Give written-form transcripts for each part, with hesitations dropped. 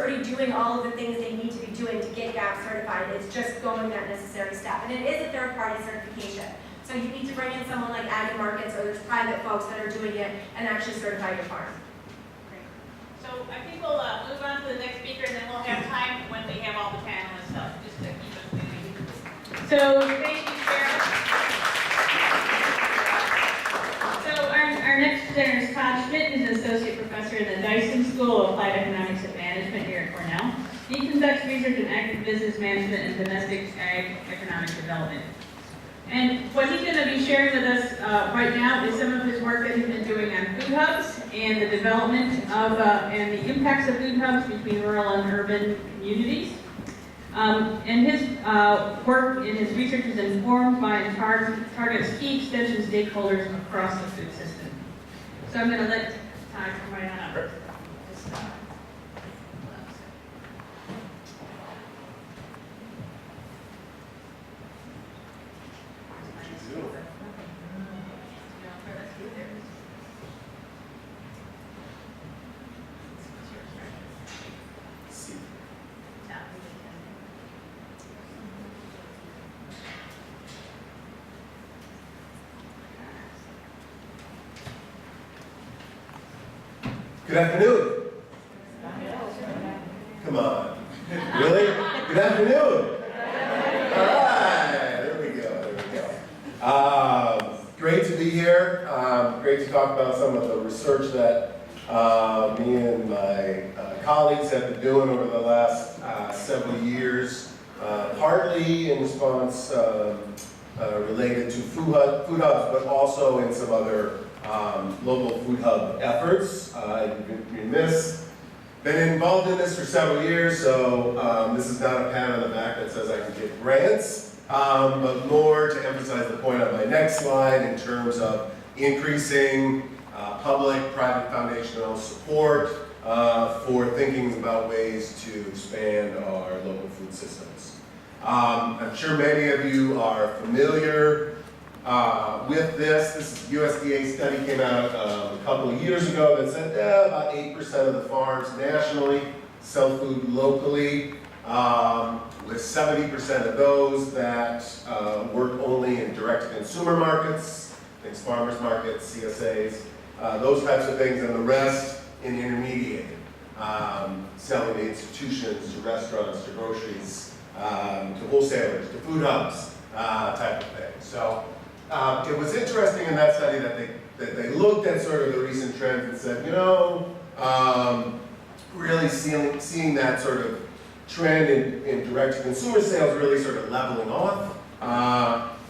already doing all of the things they need to be doing to get GAP certified. It's just going that necessary step. And it is a third-party certification. So you need to bring in someone like Ag Markets, or there's private folks that are doing it and actually certify your farm. Great. So I think we'll move on to the next speaker, and then we'll have time when we have all the panelists up, just to keep us moving. So thank you, Cheryl. So our next presenter is Todd Schmit, who's an associate professor in the Dyson School of Applied Economics and Management here at Cornell. He conducts research in agribusiness management and domestic ag economic development. And what he's going to be sharing with us right now is some of his work that he's been doing on food hubs and the development of and the impacts of food hubs between rural and urban communities. And his work and his research is informed by and targets key extension stakeholders across the food system. So I'm going to let Todd come right on up. Good afternoon. Come on. Really? Good afternoon. All right. There we go. Great to be here. Great to talk about some of the research that me and my colleagues have been doing over the last several years, partly in response related to food hubs, but also in some other local food hub efforts. I've been involved in this for several years, so this is not a pat on the back that says I can get grants, but more to emphasize the point on my next slide in terms of increasing public-private foundational support for thinking about ways to expand our local food systems. I'm sure many of you are familiar with this. This USDA study came out a couple of years ago that said about 8% of the farms nationally sell food locally, with 70% of those that work only in direct-to-consumer markets, things farmers markets, CSAs, those types of things, and the rest in intermediated, selling to institutions, to restaurants, to groceries, to wholesalers, to food hubs, type of thing. So it was interesting in that study that they looked at sort of the recent trends and said, you know, really seeing that sort of trend in direct-to-consumer sales really sort of leveling off,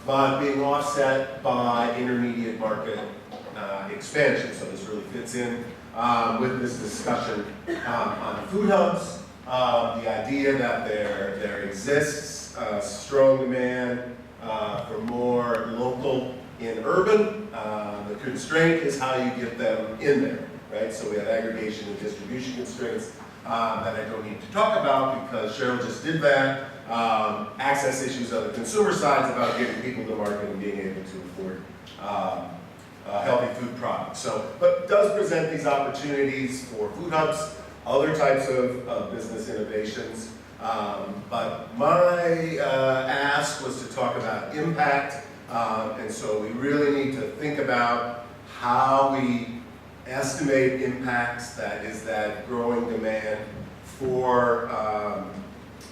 but being offset by intermediate market expansion. So this really fits in with this discussion on food hubs, the idea that there exists strong demand for more local in urban. The constraint is how you get them in there, right? So we have aggregation and distribution constraints that I don't need to talk about because Cheryl just did that. Access issues on the consumer side is about getting people to market and being able to afford healthy food products. So, but does present these opportunities for food hubs, other types of business innovations. But my ask was to talk about impact, and so we really need to think about how we estimate impacts, that is that growing demand for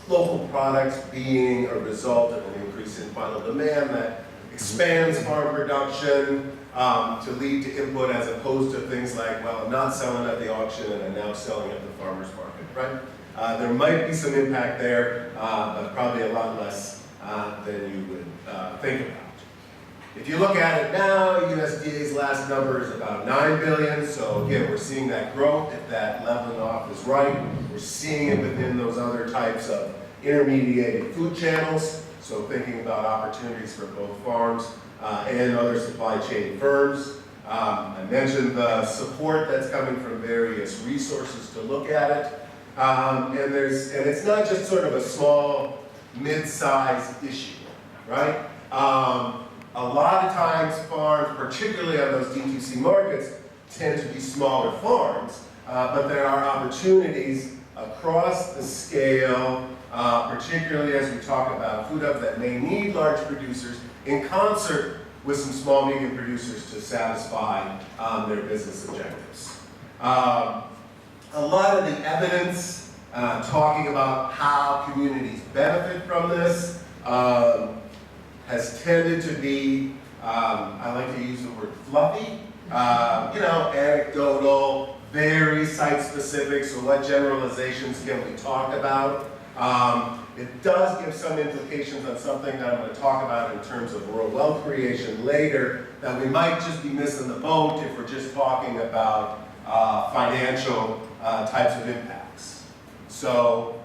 local products being a result of an increase in final demand that expands farm production to lead to input, as opposed to things like, well, I'm not selling at the auction and I'm now selling at the farmer's market, right? There might be some impact there, but probably a lot less than you would think about. If you look at it now, USDA's last number is about $9 billion. So again, we're seeing that growth. If that leveling off is right, we're seeing it within those other types of intermediated food channels. So thinking about opportunities for both farms and other supply chain firms. I mentioned the support that's coming from various resources to look at it. And it's not just sort of a small, mid-sized issue, right? A lot of times farms, particularly on those D2C markets, tend to be smaller farms, but there are opportunities across the scale, particularly as we talk about food hubs that may need large producers in concert with some small medium producers to satisfy their business objectives. A lot of the evidence talking about how communities benefit from this has tended to be, I like to use the word fluffy, anecdotal, very site-specific, so what generalizations can we talk about? It does give some implications on something that I'm going to talk about in terms of rural wealth creation later, that we might just be missing the boat if we're just talking about financial types of impacts. So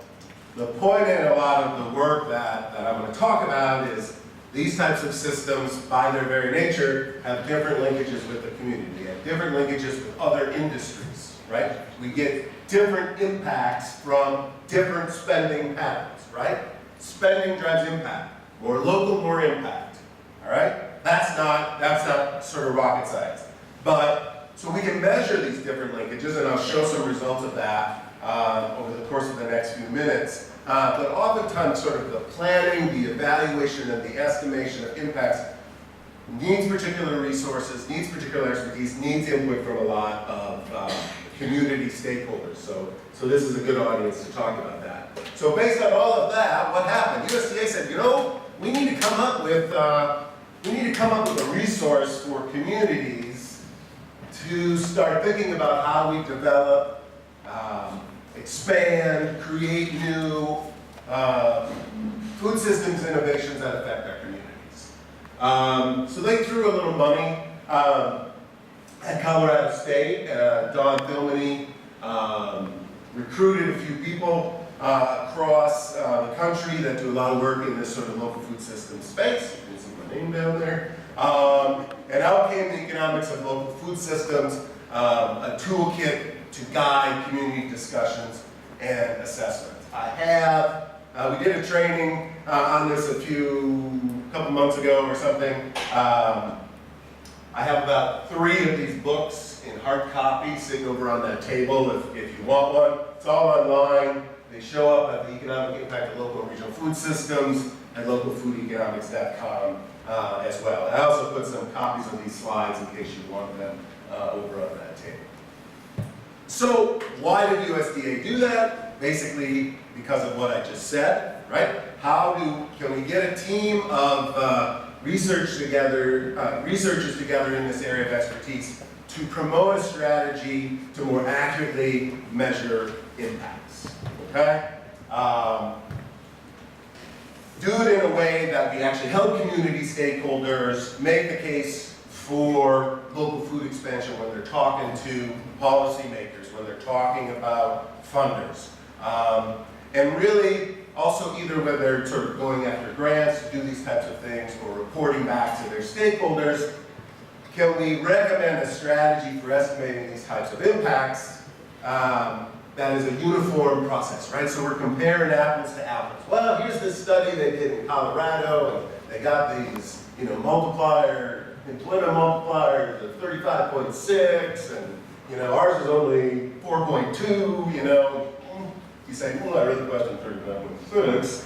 the point in a lot of the work that I'm going to talk about is these types of systems, by their very nature, have different linkages with the community. They have different linkages with other industries, right? We get different impacts from different spending patterns, right? Spending drives impact. More local, more impact, all right? That's not sort of rocket science. But, so we can measure these different linkages, and I'll show some results of that over the course of the next few minutes. But oftentimes sort of the planning, the evaluation, and the estimation of impacts needs particular resources, needs particular expertise, needs input from a lot of community stakeholders. So this is a good audience to talk about that. So based on all of that, what happened? USDA said, we need to come up with a resource for communities to start thinking about how we develop, expand, create new food systems innovations that affect our communities. So they threw a little money at Colorado State. Don Philmany recruited a few people across the country that do a lot of work in this sort of local food system space. You can see my name down there. And out came the economics of local food systems, a toolkit to guide community discussions and assessments. We did a training on this a couple months ago or something. I have about 3 of these books in hard copy sitting over on that table if you want one. It's all online. They show up at the Economic Impact of Local and Regional Food Systems at localfoodeconomics.com as well. I also put some copies of these slides in case you want them over on that table. So why did USDA do that? Basically because of what I just said, right? Can we get a team of researchers together in this area of expertise to promote a strategy to more accurately measure impacts, okay? Do it in a way that we actually help community stakeholders make the case for local food expansion when they're talking to policymakers, when they're talking about funders. And really, also either when they're sort of going after grants to do these types of things or reporting back to their stakeholders, can we recommend a strategy for estimating these types of impacts that is a uniform process, right? So we're comparing apples to apples. Well, here's this study they did in Colorado, and they got these, employment multiplier to 35.6, and ours is only 4.2. You say, well, I really question 35.6.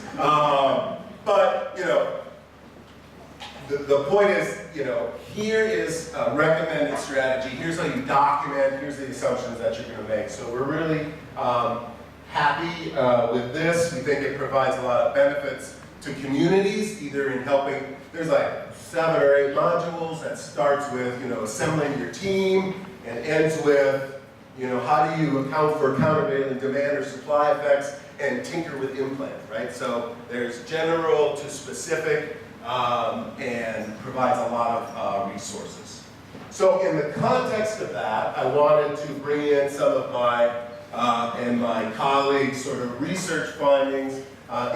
But the point is, here is a recommended strategy. Here's how you document. Here's the assumptions that you're going to make. So we're really happy with this. We think it provides a lot of benefits to communities, either in helping. There's like 7 or 8 modules that starts with assembling your team and ends with how do you account for countervailing demand or supply effects and tinker with implant, right? So there's general to specific and provides a lot of resources. So in the context of that, I wanted to bring in some of my and my colleagues' sort of research findings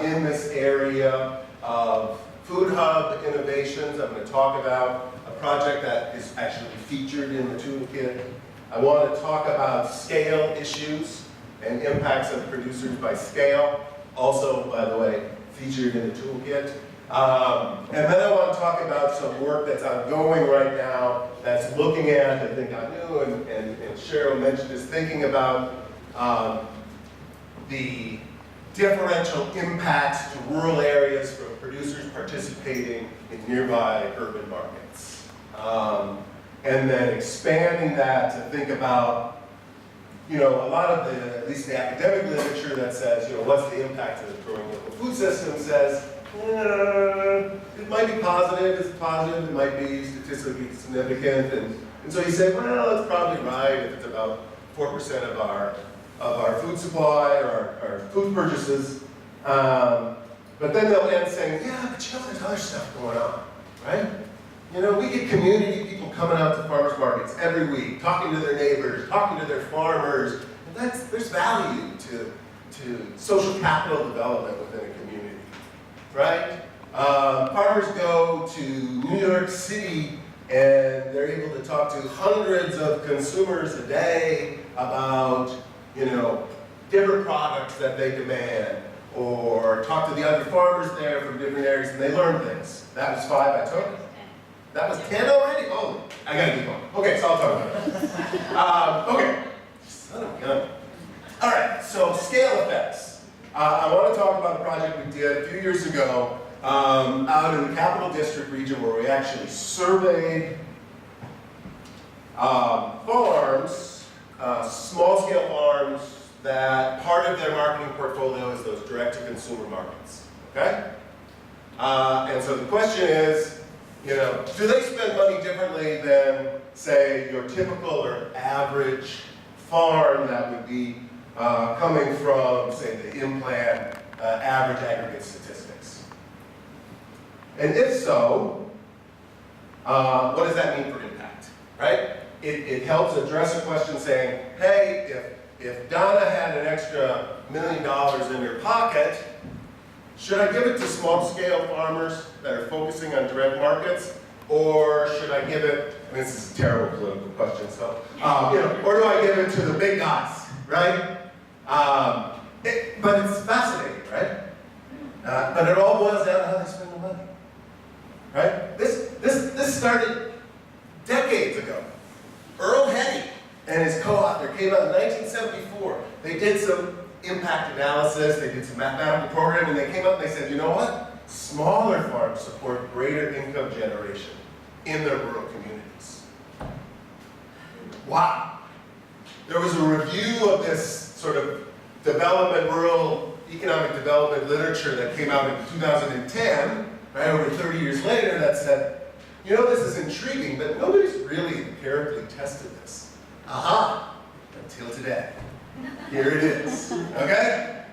in this area of food hub innovations. I'm going to talk about a project that is actually featured in the toolkit. I want to talk about scale issues and impacts of producers by scale, also, by the way, featured in the toolkit. And then I want to talk about some work that's ongoing right now that's looking at, I think Anu and Cheryl mentioned, is thinking about the differential impacts to rural areas from producers participating in nearby urban markets. And then expanding that to think about, a lot of the, at least the academic literature that says, what's the impact of the growing local food system says, it might be positive, it's positive, it might be statistically significant, and so you say, well, it's probably right if it's about 4% of our food supply or our food purchases. But then they'll end saying, yeah, but there's other stuff going on, right? We get community people coming out to farmers markets every week, talking to their neighbors, talking to their farmers, and there's value to social capital development within a community, right? Farmers go to New York City and they're able to talk to hundreds of consumers a day about, different products that they demand, or talk to the other farmers there from different areas, and they learn things. That was 5 I took. That was 10 already? Oh, I gotta keep going. Okay, so I'll talk about it. Okay, son of a gun. All right, so scale effects. I want to talk about a project we did a few years ago out in the Capital District region where we actually surveyed farms, small-scale farms, that part of their marketing portfolio is those direct-to-consumer markets, okay? And so the question is, do they spend money differently than, say, your typical or average farm that would be coming from, say, the in-plant average aggregate statistics? And if so, what does that mean for impact, right? It helps address a question saying, hey, if Donna had an extra $1 million in her pocket, should I give it to small-scale farmers that are focusing on direct markets, or should I give it, I mean, this is a terrible political question, so, or do I give it to the big guys, right? But it's fascinating, right? But it all boils down to how they spend the money, right? This started decades ago. Earl Henny and his co-author came out in 1974. They did some impact analysis, they did some mathematical programming, and they came up and they said, you know what? Smaller farms support greater income generation in their rural communities. Wow. There was a review of this sort of rural economic development literature that came out in 2010, right, over 30 years later, that said, this is intriguing, but nobody's really empirically tested this. Aha, until today. Here it is, okay?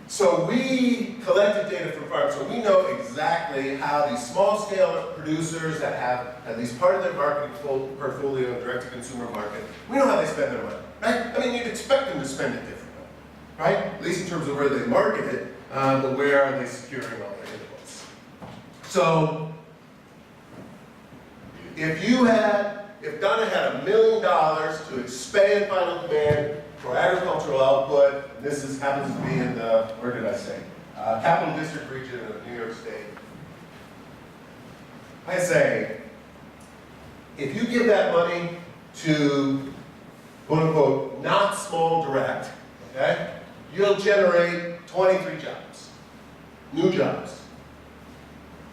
So we collected data from farms, so we know exactly how these small-scale producers that have at least part of their marketing portfolio in direct-to-consumer market, we know how they spend their money, right? I mean, you'd expect them to spend it differently, right? At least in terms of where they market it, but where are they securing all their inputs? So, if Donna had $1 million to expand final demand for agricultural output, and this happens to be in the, where did I say? Capital District region of New York State. I say, if you give that money to, quote unquote, not small direct, okay, you'll generate 23 jobs, new jobs.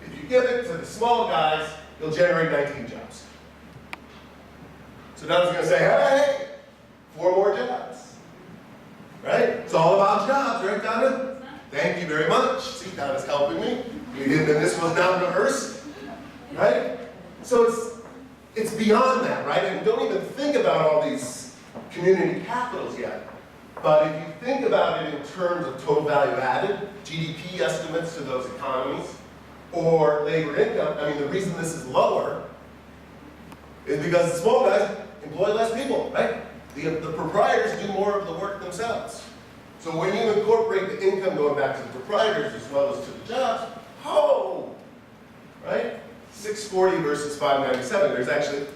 If you give it to the small guys, you'll generate 19 jobs. So Donna's going to say, hey, 4 more jobs, right? It's all about jobs, right, Donna? Thank you very much. See, Donna's helping me. You didn't, and this was not rehearsed, right? So it's beyond that, right? And don't even think about all these community capitals yet. But if you think about it in terms of total value added, GDP estimates to those economies, or labor income, I mean, the reason this is lower is because the small guys employ less people, right? The proprietors do more of the work themselves. So when you incorporate the income going back to the proprietors as well as to the jobs, right? 640 versus 597. There's actually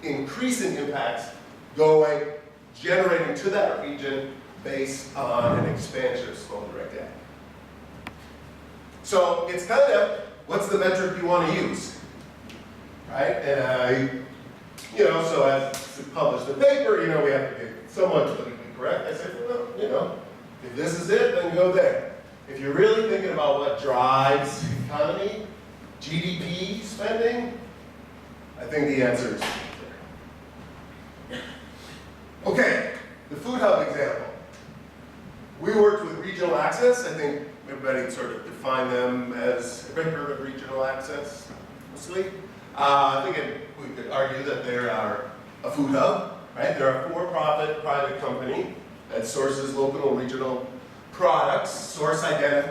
increasing impacts generating to that region based on an expansion of small direct ag. So it's kind of, what's the metric you want to use, right? And so as to publish the paper, we have to be somewhat politically correct. I said, well, If this is it, then go there. If you're really thinking about what drives the economy, GDP spending, I think the answer is there. Okay, the food hub example. We worked with regional access. I think everybody sort of defined them as, everybody heard of regional access, mostly? I think we could argue that they are a food hub, right? They're a for-profit private company that sources local and regional products,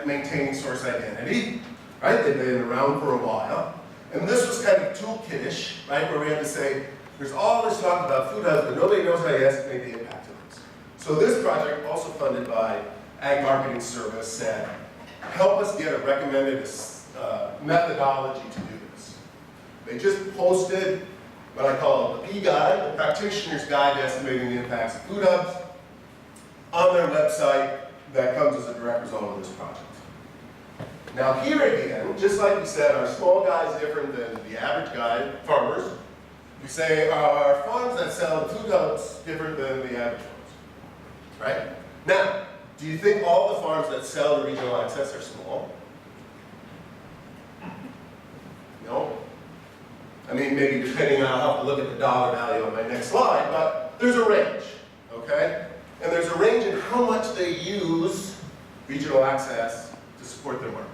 maintaining source identity, right? They've been around for a while. And this was kind of toolkit-ish, right? Where we had to say, there's all this talk about food hubs, but nobody knows how to estimate the impact of this. So this project, also funded by Ag Marketing Service, said, help us get a recommended methodology to do this. They just posted what I call the P-Guide, the Practitioner's Guide to Estimating the Impacts of Food Hubs, on their website. That comes as a direct result of this project. Now here again, just like we said, our small guy is different than the average guy, farmers. We say our farms that sell food hubs different than the average farms, right? Now, do you think all the farms that sell the regional access are small? No. I mean, maybe depending on, I'll have to look at the dollar value on my next slide, but there's a range, okay? And there's a range in how much they use regional access to support their market.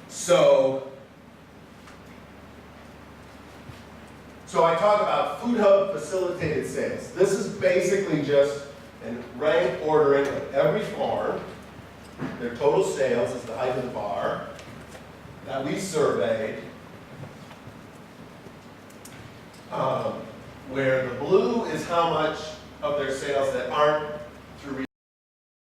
So I talk about food hub facilitated sales. This is basically just a rank ordering of every farm. Their total sales is the height of the bar that we surveyed, where the blue is how much of their sales that aren't